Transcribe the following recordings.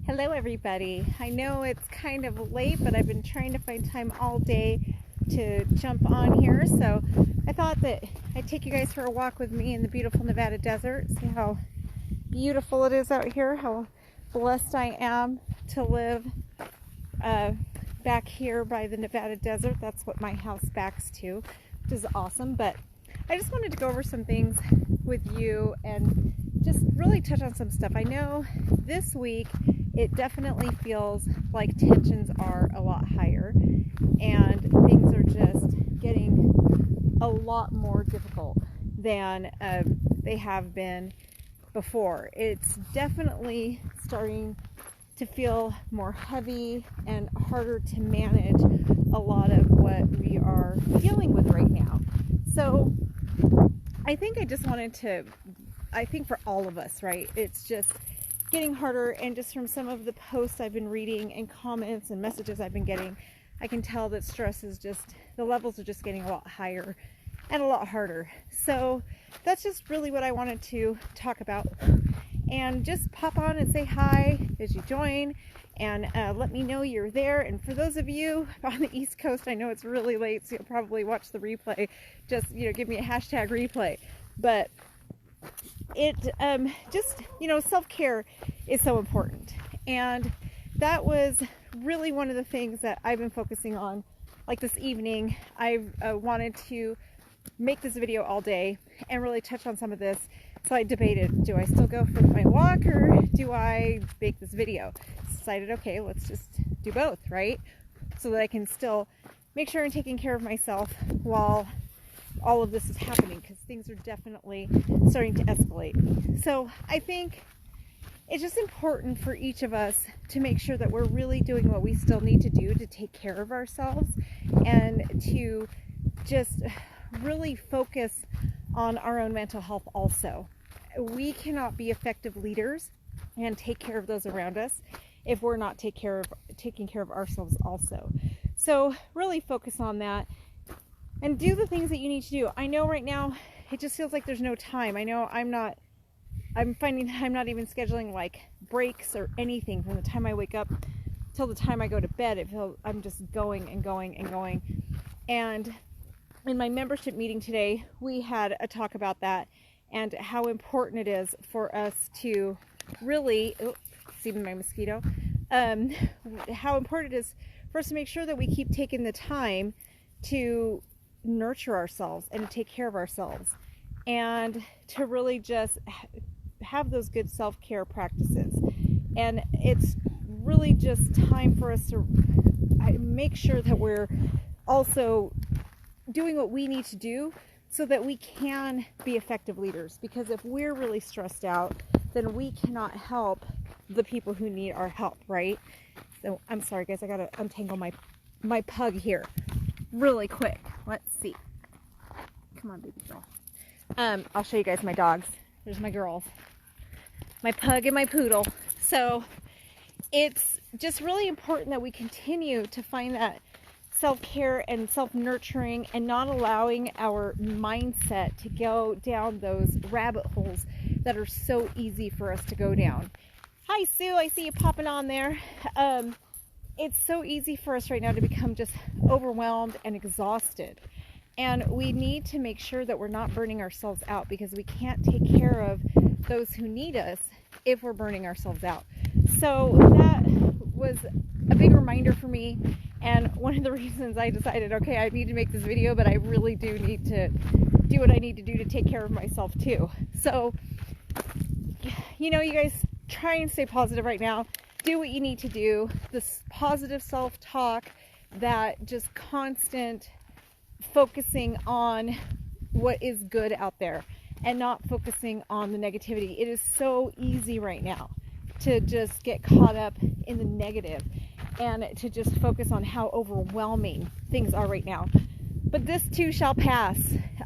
Hello everybody. I know it's kind of late, but I've been trying to find time all day to jump on here, so I thought that I'd take you guys for a walk with me in the beautiful Nevada desert. See how beautiful it is out here, how blessed I am to live back here by the Nevada desert. That's what my house backs to, which is awesome. But I just wanted to go over some things with you and just really touch on some stuff. I know this week it definitely feels like tensions are a lot higher and things are just getting a lot more difficult than they have been before. It's definitely starting to feel more heavy and harder to manage a lot of what we are dealing with right now. So I think I just wanted to, I think for all of us, right, it's just getting harder, and just from some of the posts I've been reading and comments and messages I've been getting, I can tell that stress is just, the levels are just getting a lot higher and a lot harder. So that's just really what I wanted to talk about, and just pop on and say hi as you join, and let me know you're there. And for those of you on the East Coast, I know it's really late, so you'll probably watch the replay. Just, give me a hashtag replay. But it just, self-care is so important, and that was really one of the things that I've been focusing on. Like this evening, I wanted to make this video all day and really touch on some of this. So I debated, do I still go for my walk or do I make this video? Decided, okay, let's just do both, right? So that I can still make sure I'm taking care of myself while all of this is happening, because things are definitely starting to escalate. So I think it's just important for each of us to make sure that we're really doing what we still need to do to take care of ourselves, and to just really focus on our own mental health also. We cannot be effective leaders and take care of those around us if we're not taking care of ourselves also. So really focus on that and do the things that you need to do. I know right now it just feels like there's no time. I know I'm finding that I'm not even scheduling like breaks or anything from the time I wake up till the time I go to bed. It feels I'm just going and going and going. And in my membership meeting today, we had a talk about that and how important it is for us to really, see my mosquito, how important it is for us to make sure that we keep taking the time to nurture ourselves and to take care of ourselves, and to really just have those good self-care practices. And it's really just time for us to make sure that we're also doing what we need to do so that we can be effective leaders. Because if we're really stressed out, then we cannot help the people who need our help, right? So I'm sorry guys, I gotta untangle my pug here really quick. Let's see. Come on, baby girl. I'll show you guys my dogs. There's my girls, my pug and my poodle. So it's just really important that we continue to find that self-care and self-nurturing, and not allowing our mindset to go down those rabbit holes that are so easy for us to go down. Hi Sue, I see you popping on there. It's so easy for us right now to become just overwhelmed and exhausted. And we need to make sure that we're not burning ourselves out, because we can't take care of those who need us if we're burning ourselves out. So that was a big reminder for me, and one of the reasons I decided, okay, I need to make this video, but I really do need to do what I need to do to take care of myself too. So, you guys try and stay positive right now. Do what you need to do. This positive self-talk, that just constant focusing on what is good out there and not focusing on the negativity. It is so easy right now to just get caught up in the negative and to just focus on how overwhelming things are right now. But this too shall pass.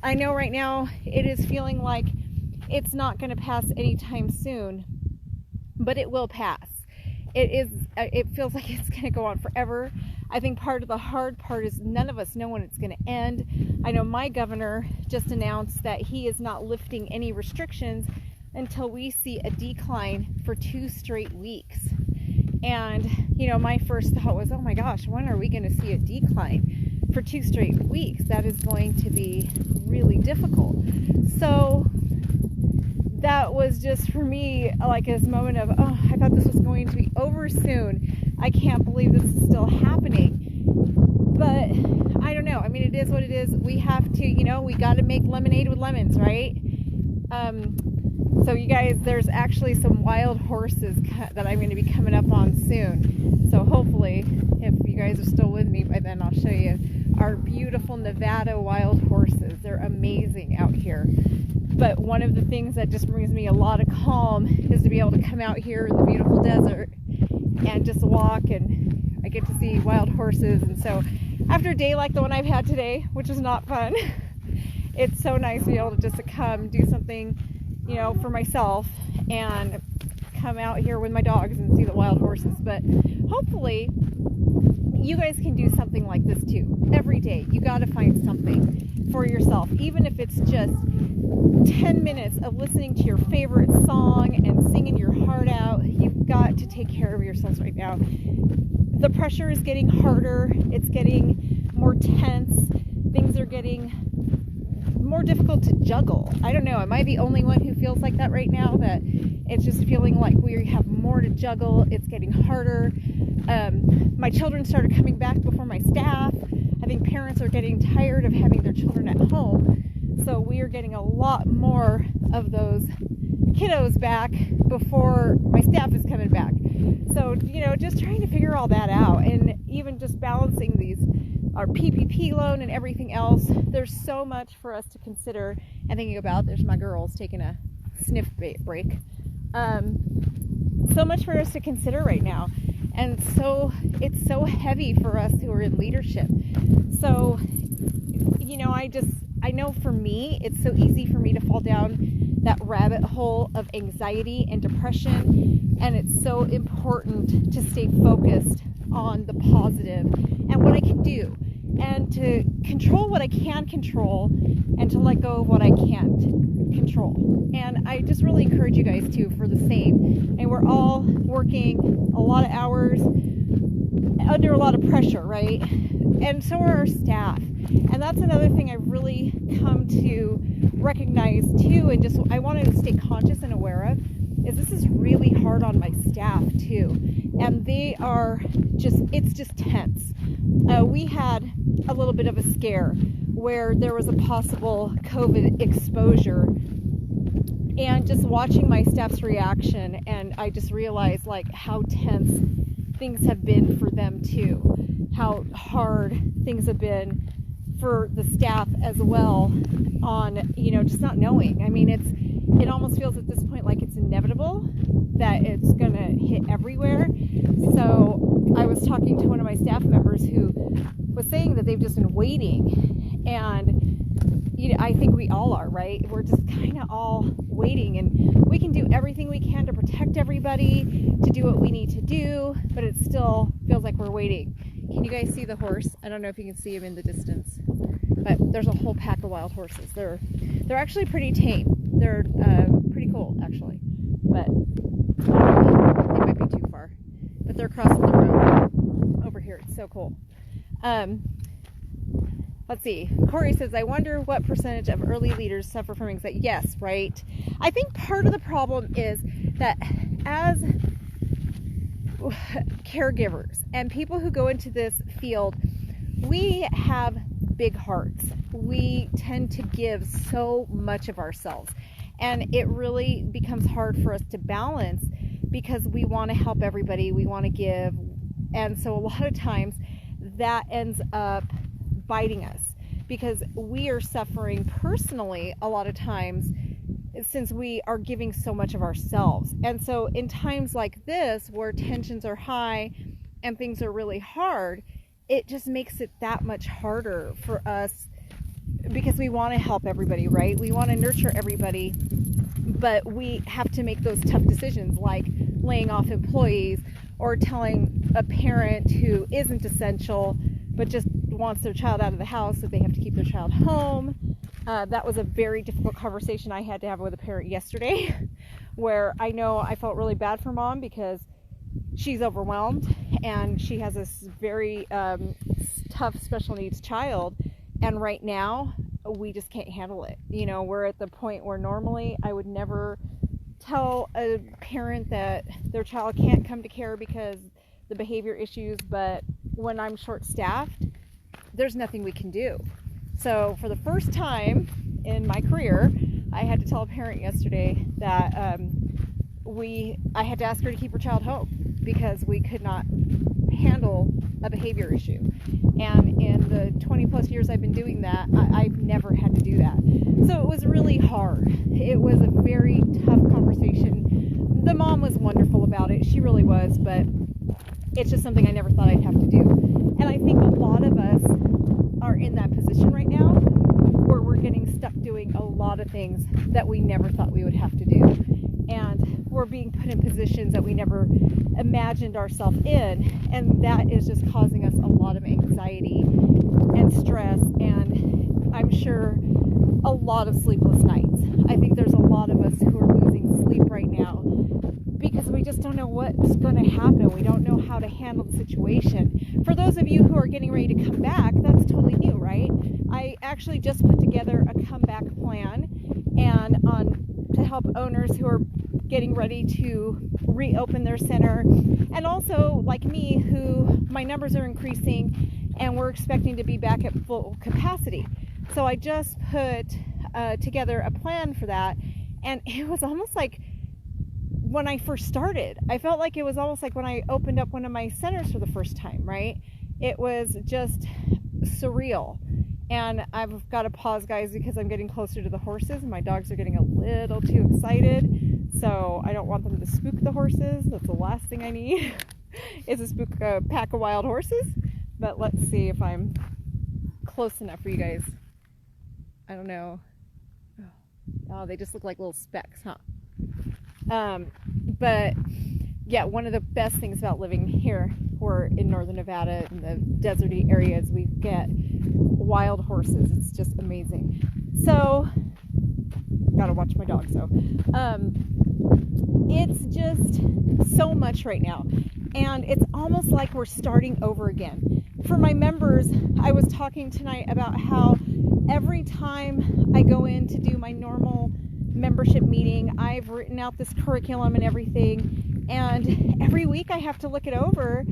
I know right now it is feeling like it's not going to pass anytime soon, but it will pass. It feels like it's going to go on forever. I think part of the hard part is none of us know when it's going to end. I know my governor just announced that he is not lifting any restrictions until we see a decline for 2 straight weeks. And, you know, my first thought was, oh my gosh, when are we going to see a decline? For 2 straight weeks, that is going to be really difficult. So that was just for me like this moment of, oh, I thought this was going to be over soon. I can't believe this is still happening. But I don't know. I mean, it is what it is. We have to, you know, we got to make lemonade with lemons, right? So you guys, there's actually some wild horses that I'm going to be coming up on soon. So hopefully, if you guys are still with me by then, I'll show you our beautiful Nevada wild horses. They're amazing out here. But one of the things that just brings me a lot of calm is to be able to come out here in the beautiful desert and just walk, and I get to see wild horses. And so after a day like the one I've had today, which is not fun, it's so nice to be able to just come do something, you know, for myself and come out here with my dogs and see the wild horses. But hopefully you guys can do something like this too. Every day you got to find something for yourself, even if it's just 10 minutes of listening to your favorite song and singing your heart out. You've got to take care of yourselves right now. The pressure is getting harder. It's getting more tense. Things are getting more difficult to juggle. I don't know. Am I the only one who feels like that right now? That it's just feeling like we have more to juggle. It's getting harder. My children started coming back before my staff. I think parents are getting tired of having their children at home. So we are getting a lot more of those kiddos back before my staff is coming back. So, you know, just trying to figure all that out, and even just balancing our PPP loan and everything else. There's so much for us to consider and thinking about. There's my girls taking a sniff break. So much for us to consider right now. And so it's so heavy for us who are in leadership. So, you know, I know for me, it's so easy for me to fall down that rabbit hole of anxiety and depression. And it's so important to stay focused on the positive and what I can do, and to control what I can control, and to let go of what I can't control. And I just really encourage you guys too for the same. And we're all working a lot of hours under a lot of pressure, right? And so are our staff. And that's another thing I've really come to recognize too, and just I want to stay conscious and aware of, is this is really hard on my staff too. And they are it's just tense. We had a little bit of a scare where there was a possible COVID exposure, and just watching my staff's reaction, and I just realized like how tense things have been for them too, how hard things have been for the staff as well, on, you know, just not knowing. I mean, it almost feels at this point like it's inevitable that it's gonna hit everywhere. So I was talking to one of my staff members who was saying that they've just been waiting, and you know, I think we all are, right? We're just kind of all waiting, and we can do everything we can to protect everybody, to do what we need to do, but it still feels like we're waiting. Can you guys see the horse? I don't know if you can see him in the distance, but there's a whole pack of wild horses. They're actually pretty tame. They're pretty cool, actually, but they might be too far. But they're crossing the road over here. It's so cool. Let's see. Corey says, I wonder what percentage of early leaders suffer from anxiety. Yes, right. I think part of the problem is that as caregivers and people who go into this field, we have big hearts. We tend to give so much of ourselves, and it really becomes hard for us to balance because we want to help everybody, we want to give, and so a lot of times that ends up biting us because we are suffering personally a lot of times since we are giving so much of ourselves. And so in times like this where tensions are high and things are really hard, it just makes it that much harder for us because we want to help everybody, right? We want to nurture everybody, but we have to make those tough decisions like laying off employees or telling a parent who isn't essential but just wants their child out of the house that they have to keep their child home. That was a very difficult conversation I had to have with a parent yesterday where I know I felt really bad for mom because she's overwhelmed, and she has this very tough special needs child, and right now we just can't handle it. You know, we're at the point where normally I would never tell a parent that their child can't come to care because the behavior issues, but when I'm short-staffed, there's nothing we can do. So for the first time in my career, I had to tell a parent yesterday that I had to ask her to keep her child home because we could not handle a behavior issue. And in the 20 plus years I've been doing that, I've never had to do that. So it was really hard. It was a very tough conversation. The mom was wonderful about it. She really was, but it's just something I never thought I'd have to do. And I think a lot of us are in that position right now where we're getting stuck doing a lot of things that we never thought we would have to do. And we're being put in positions that we never imagined ourselves in. And that is just causing us a lot of anxiety and stress. And I'm sure a lot of sleepless nights. I think there's a lot of us who are losing sleep right now because we just don't know what's going to happen. We don't know how to handle the situation. For those of you who are getting ready to come back, that's totally new, right? I actually just put together a comeback plan and to help owners who are getting ready to reopen their center, and also like me, who my numbers are increasing and we're expecting to be back at full capacity. So I just put together a plan for that, and it was almost like when I first started, I felt like it was almost like when I opened up one of my centers for the first time, right? It was just surreal. And I've got to pause, guys, because I'm getting closer to the horses and my dogs are getting a little too excited. So I don't want them to spook the horses. That's the last thing I need is to spook a pack of wild horses. But let's see if I'm close enough for you guys. I don't know. Oh, they just look like little specks, huh? But yeah, one of the best things about living here, we're in northern Nevada in the deserty areas, we get wild horses. It's just amazing. So gotta watch my dog. So it's just so much right now, and it's almost like we're starting over again. For my members, I was talking tonight about how every time I go in to do my normal membership meeting, I've written out this curriculum and everything, and every week I have to look it over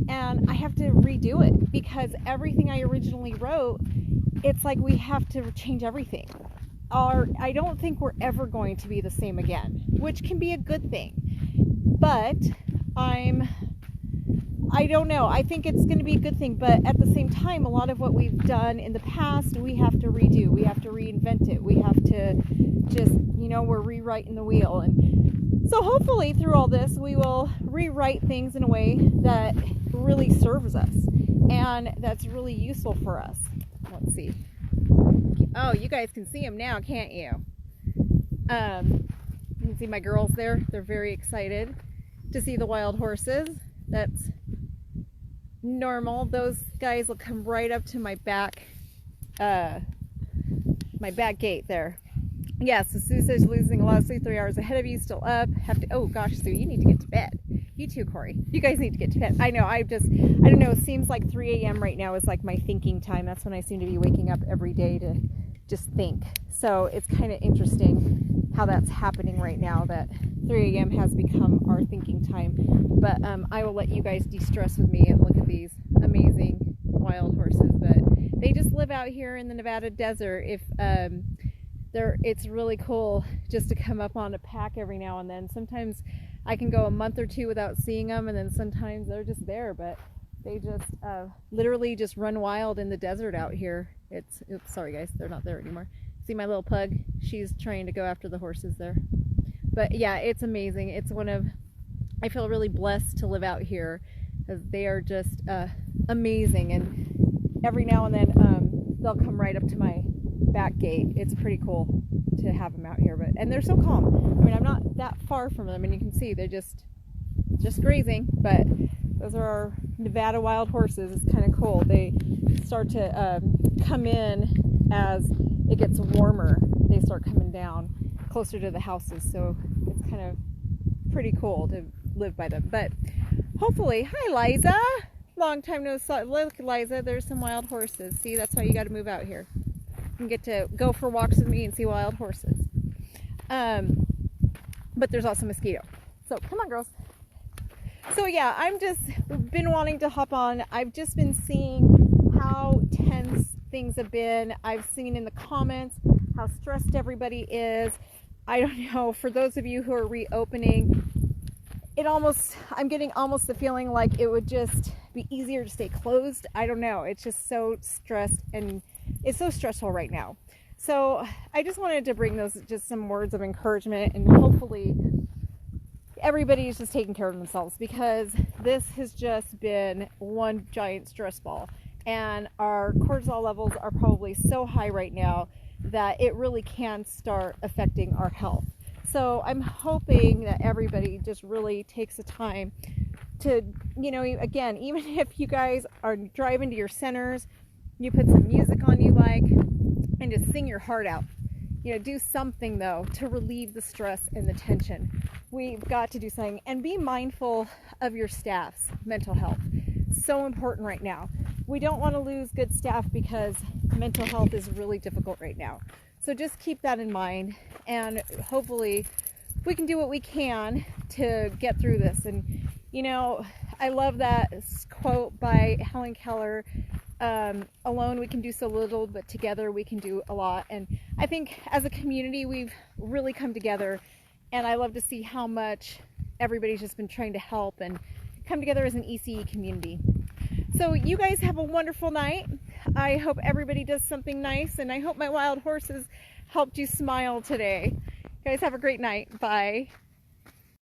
and I have to redo it because everything I originally wrote, it's like we have to change everything. I don't think we're ever going to be the same again, which can be a good thing, but I don't know. I think it's going to be a good thing, but at the same time, a lot of what we've done in the past, we have to redo. We have to reinvent it. We have to just, we're rewriting the wheel. And so hopefully through all this, we will rewrite things in a way that really serves us and that's really useful for us. Let's see. Oh, you guys can see them now, can't you? You can see my girls there. They're very excited to see the wild horses. That's normal. Those guys will come right up to my back gate there. Yeah, so Sue says losing a lot of sleep, 3 hours ahead of you, still up. Oh gosh, Sue, you need to get to bed. You too, Corey. You guys need to get to bed. I know, I don't know, it seems like 3 a.m. right now is like my thinking time. That's when I seem to be waking up every day to just think. So it's kind of interesting how that's happening right now, that 3 a.m. has become our thinking time. But I will let you guys de-stress with me and look at these amazing wild horses. But they just live out here in the Nevada desert. It's really cool just to come up on a pack every now and then. Sometimes I can go a month or two without seeing them, and then sometimes they're just there, but they just literally just run wild in the desert out here. Oops, sorry guys, they're not there anymore. See my little pug? She's trying to go after the horses there. But yeah, it's amazing. I feel really blessed to live out here because they are just amazing, and every now and then they'll come right up to my back gate. It's pretty cool to have them out here, and they're so calm. I mean, I'm not that far from them, and you can see they're just grazing, but those are our Nevada wild horses. It's kind of cool. They start to come in as it gets warmer. They start coming down closer to the houses, so it's kind of pretty cool to live by them. But hopefully. Hi, Liza. Long time no see. Look, Liza, there's some wild horses. See, that's why you got to move out here. And get to go for walks with me and see wild horses. But there's also mosquito. So come on, girls. So yeah, I'm just been wanting to hop on. I've just been seeing how tense things have been. I've seen in the comments how stressed everybody is. I don't know, for those of you who are reopening, I'm getting almost the feeling like it would just be easier to stay closed. I don't know. It's just so stressed, and it's so stressful right now. So I just wanted to bring those, just some words of encouragement, and hopefully everybody's just taking care of themselves, because this has just been one giant stress ball, and our cortisol levels are probably so high right now that it really can start affecting our health. So I'm hoping that everybody just really takes the time to, you know, again, even if you guys are driving to your centers, you put some music on you like, and just sing your heart out. You know, do something though to relieve the stress and the tension. We've got to do something, and be mindful of your staff's mental health. So important right now. We don't want to lose good staff because mental health is really difficult right now. So just keep that in mind, and hopefully we can do what we can to get through this. And you know, I love that quote by Helen Keller, alone we can do so little, but together we can do a lot. And I think as a community we've really come together, and I love to see how much everybody's just been trying to help and come together as an ECE community. So you guys have a wonderful night. I hope everybody does something nice, and I hope my wild horses helped you smile today. You guys have a great night. Bye.